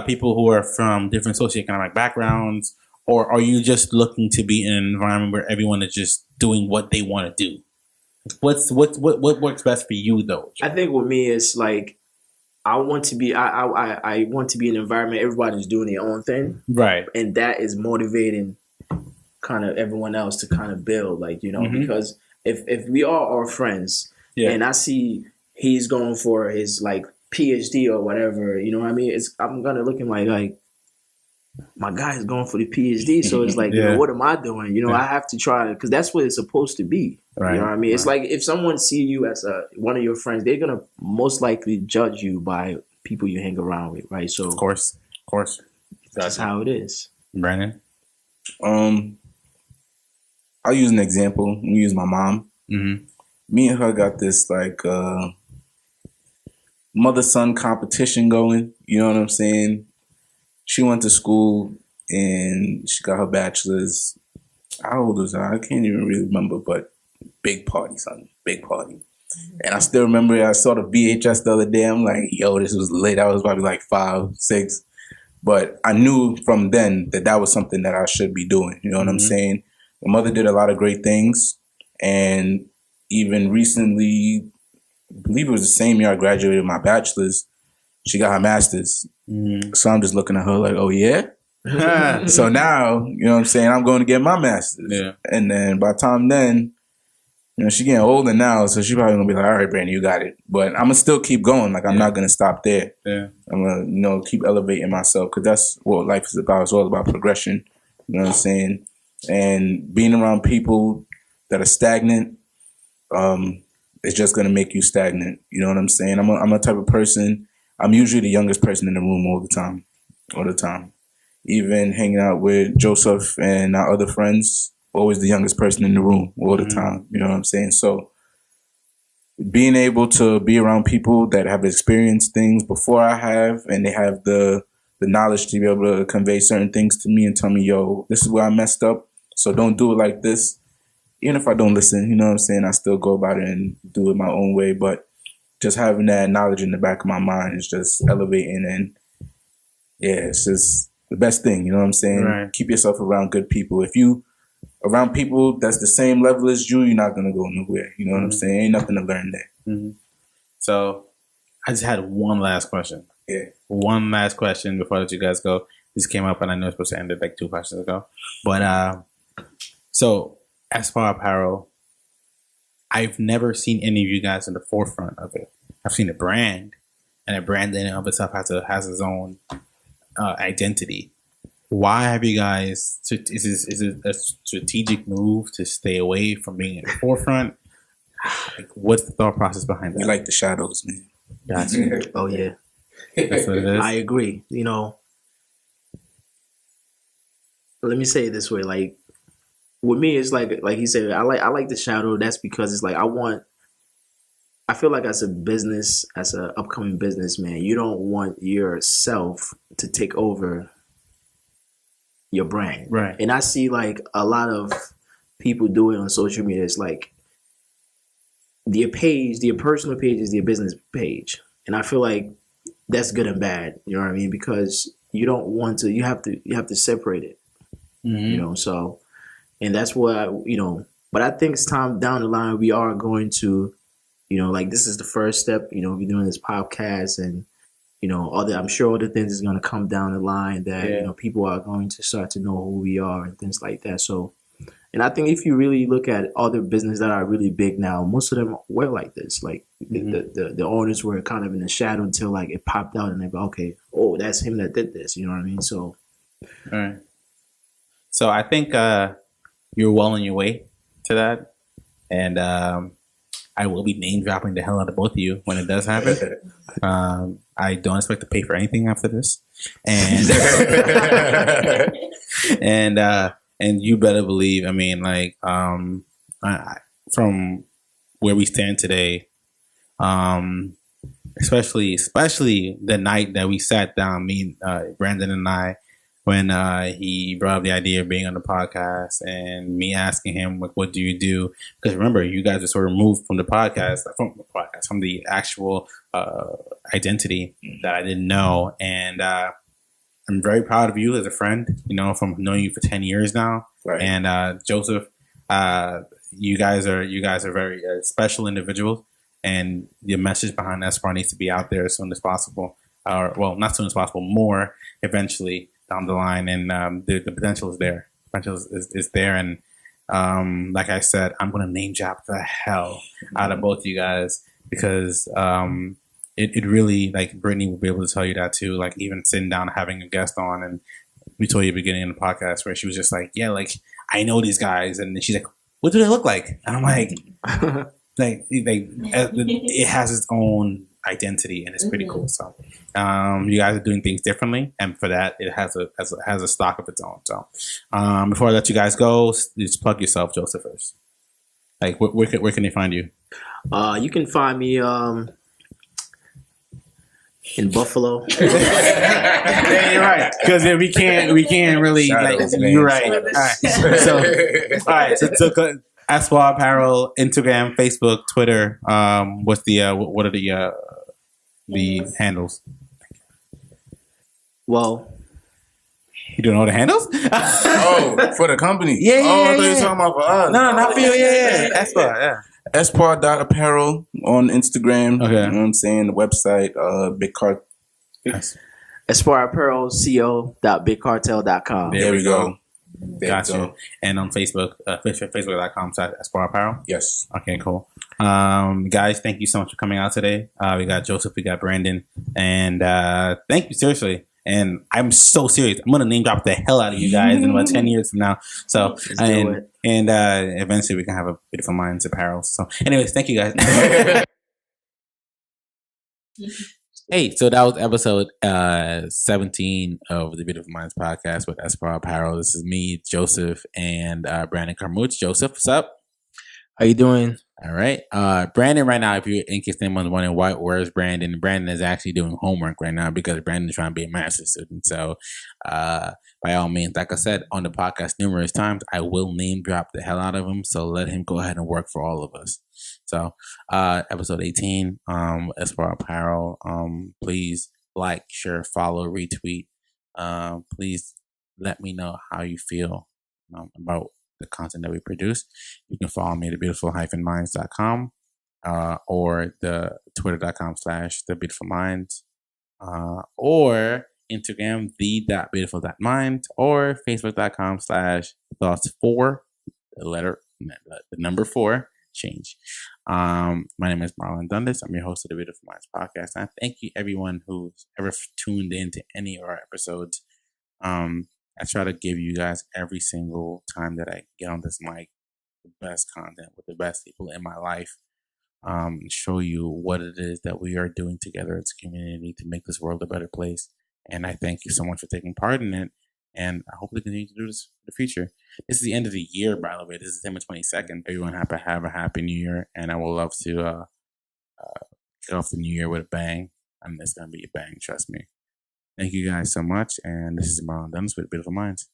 People who are from different socioeconomic backgrounds, or are you just looking to be in an environment where everyone is just doing what they want to do? What works best for you though? I think with me it's like I want to be in an environment everybody's doing their own thing. Right. And that is motivating kind of everyone else to kind of build, like, you know, because if we all are friends and I see he's going for his like PhD or whatever, you know what I mean? I'm gonna look at like my guy is going for the PhD, so it's like, you know, what am I doing? You know, I have to try, because that's what it's supposed to be. Right. You know what I mean? It's like if someone see you as one of your friends, they're gonna most likely judge you by people you hang around with, right? So of course, that's how it is. Brandon, I'll use an example. Let me use my mom. Mm-hmm. Me and her got this like mother-son competition going. You know what I'm saying? She went to school and she got her bachelor's. How old was I? I can't even really remember, but big party, son. Big party. And I still remember I saw the VHS the other day. I'm like, yo, this was late. I was probably like 5, 6. But I knew from then that was something that I should be doing. You know what I'm saying? My mother did a lot of great things. And even recently, I believe it was the same year I graduated my bachelor's, she got her master's. So I'm just looking at her like, oh, yeah? So now, you know what I'm saying, I'm going to get my master's. Yeah. And then by the time then, you know, she's getting older now, so she's probably going to be like, all right, Brandon, you got it. But I'm going to still keep going. Like, I'm not going to stop there. Yeah. I'm going to, you know, keep elevating myself, because that's what life is about. It's all about progression. You know what I'm saying? And being around people that are stagnant, it's just going to make you stagnant. You know what I'm saying? I'm a type of person. I'm usually the youngest person in the room all the time. Even hanging out with Joseph and our other friends, always the youngest person in the room all the time. You know what I'm saying? So being able to be around people that have experienced things before I have, and they have the the knowledge to be able to convey certain things to me and tell me, yo, this is where I messed up, so don't do it like this. Even if I don't listen, you know what I'm saying, I still go about it and do it my own way. But just having that knowledge in the back of my mind is just elevating, and yeah, it's just the best thing, you know what I'm saying? Right. Keep yourself around good people. If you around people that's the same level as you, you're not gonna go nowhere. You know what I'm saying? Ain't nothing to learn there. Mm-hmm. So I just had one last question. Yeah. One last question before I let you guys go. This came up and I know it's supposed to end it like 2 questions ago. But so Espoir Apparel, I've never seen any of you guys in the forefront of it. I've seen a brand, and a brand in and of itself has its own identity. Why have you guys? Is it a strategic move to stay away from being in the forefront? Like, what's the thought process behind that? We like the shadows, man. Gotcha. Oh yeah, That's what it is. I agree. You know, let me say it this way: like with me, it's like he said, I like the shadow. That's because it's like I feel like as an upcoming businessman, you don't want yourself to take over your brand. Right. And I see like a lot of people do it on social media. It's like their personal page is their business page. And I feel like that's good and bad. You know what I mean? Because you don't want to, you have to separate it. Mm-hmm. You know, so, and that's what, but I think it's time down the line, we are going to, like this is the first step, we're doing this podcast and, I'm sure other things is going to come down the line that, people are going to start to know who we are and things like that. So, and I think if you really look at other businesses that are really big now, most of them were like this. Like the owners were kind of in the shadow until like it popped out and they go, okay, oh, that's him that did this. You know what I mean? So, all right. So I think you're well on your way to that. And I will be name dropping the hell out of both of you when it does happen. I don't expect to pay for anything after this. And and you better believe, I mean, like from where we stand today, especially the night that we sat down, me, Brandon and I, when he brought up the idea of being on the podcast and me asking him, like, what do you do? Because remember, you guys are sort of removed from the podcast, from the actual identity that I didn't know. And I'm very proud of you as a friend, from knowing you for 10 years now. Right. And Joseph, you guys are very special individuals, and your message behind Espoir needs to be out there as soon as possible. Or, well, not soon as possible, more eventually down the line. And the potential is there. Potential is there. And like I said, I'm going to name drop the hell out of both you guys because it really, like Brittany will be able to tell you that too. Like even sitting down and having a guest on, and we told you at the beginning of the podcast where she was just like, yeah, like I know these guys, and she's like, what do they look like? And I'm like, it has its own identity and it's pretty cool. So you guys are doing things differently, and for that it has a stock of its own. So before I let you guys go, just plug yourself, Joseph, first. Like where can they find you? You can find me in Buffalo. Yeah, you're right. Because we can't really like. You're right. All right. So Espoir Apparel, Instagram, Facebook, Twitter. What are the handles? Well, you don't know the handles? Oh, for the company. Yeah. I thought you were talking about for us. No, not for you. Yeah. Espoir. Yeah. Espoir.apparel on Instagram. Okay. You know what I'm saying? The website, Big Cart. Yes. Espoir Apparel, co.bigcartel.com. There we go. Gotcha. And on Facebook, facebook.com/Espoir Apparel. Yes. Okay, cool. Guys, thank you so much for coming out today. We got Joseph, we got Brandon, and thank you, seriously. And I'm so serious. I'm gonna name drop the hell out of you guys in about 10 years from now. So and eventually we can have a Beautiful Minds apparel. So anyways, thank you guys. Hey, so that was episode 17 of the Beautiful Minds podcast with Espoir Apparel. This is me, Joseph, and Brandon Carmouche. Joseph, what's up? How you doing? All right. Brandon, right now, if you in case anyone's wondering where's Brandon, Brandon is actually doing homework right now because Brandon's trying to be a master's student. So, by all means, like I said on the podcast numerous times, I will name drop the hell out of him. So let him go ahead and work for all of us. So, episode 18, Espoir Apparel. Please like, share, follow, retweet. Please let me know how you feel about the content that we produce. You can follow me at thebeautiful-minds.com or the twitter.com/thebeautifulminds or Instagram the.beautiful.mind or facebook.com/thoughts4 the number 4 change. My name is Marlon Dundas. I'm your host of the Beautiful Minds podcast, and I thank you everyone who's ever tuned in to any of our episodes. I try to give you guys every single time that I get on this mic the best content with the best people in my life. Show you what it is that we are doing together as a community to make this world a better place. And I thank you so much for taking part in it. And I hope to continue to do this in the future. This is the end of the year, by the way. This is December 22nd. Everyone have a happy new year. And I would love to kick off the new year with a bang. I mean, it's going to be a bang, trust me. Thank you guys so much. And this is Marlon Dundas with Beautiful Minds.